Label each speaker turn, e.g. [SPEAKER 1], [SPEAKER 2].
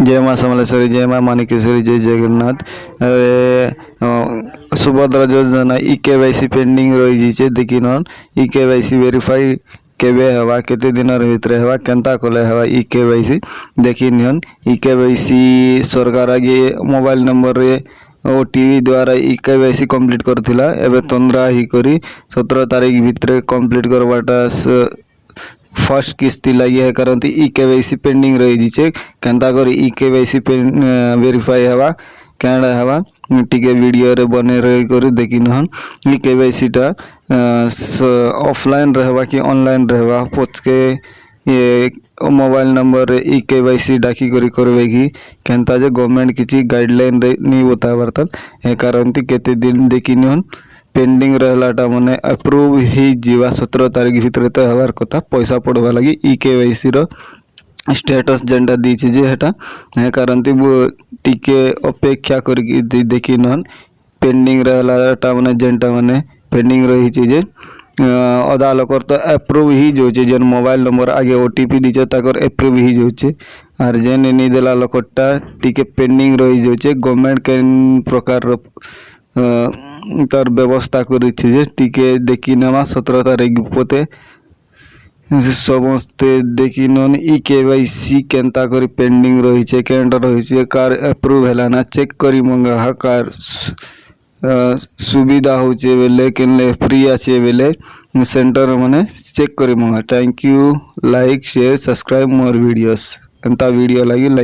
[SPEAKER 1] जय माँ समलेश्वरी, जय माँ मानिकेश्वरी, जय जगन्नाथ। सुभद्रा योजना इकेवाईसी पेंडिंग रही देखिन इकेवाईसी वेरीफाई केबे हवा केते दिन भितर हवा केनता कले हवा इकेवाईसी देखिन इकेवाईसी सरकार आगे मोबाइल नंबर रे ओटीपी द्वारा इकेवाईसी कंप्लीट करथिला एबे तंद्रा ही करी 17 तारीख भितर कंप्लीट करवाटा फर्स्ट किस्ती लगी है करंती इकेवाईसी पेंडिंग रही छे केनता कर इकेवाईसी वेरीफाई हवा कैंडा हवा टिके वीडियो रे बने रही कर देखिन हन इकेवाईसी टा ऑफलाइन रहवा कि ऑनलाइन रहवा पोच के ये मोबाइल नंबर इकेवाईसी डाकी करी करवे कि केनता जे गवर्नमेंट किछि गाइडलाइन नहीं बता बर्तन ए करंती केते दिन देखिन हन पेंडिंग रहलाटा माने अप्रूव ही जीवा 17 तारीख भितर तो हवार कथा पैसा पड़वा लगी इकेवाईसी रो स्टेटस जेंडा दीची जे हेटा हे करंती टिके अपेक्षा करी देखिन हन पेंडिंग रहलाटा माने जेंटा माने पेंडिंग रही छी जे अदा लोकर तो अप्रूव ही जो छे जेन मोबाइल नंबर आगे ओटीपी दीचे ताकर अप्रूव ही जो छे आर जेन नहीं देला लोकटा टिके पेंडिंग रही जो छे गवर्नमेंट के प्रकार तार व्यवस्था करी जे टिके देखी नेमा 17 तारीख पोते समस्ते देखी नन इकेवाईसी केनता करी पेंडिंग रही छे केनटा रही छे कार अप्रूव हैला ना चेक करी मंगा हा कार सुविधा होचे बेले केनले फ्री आछे बेले सेंटर माने चेक करी मंगा। Thank you, like share subscribe more videos एंता वीडियो लगी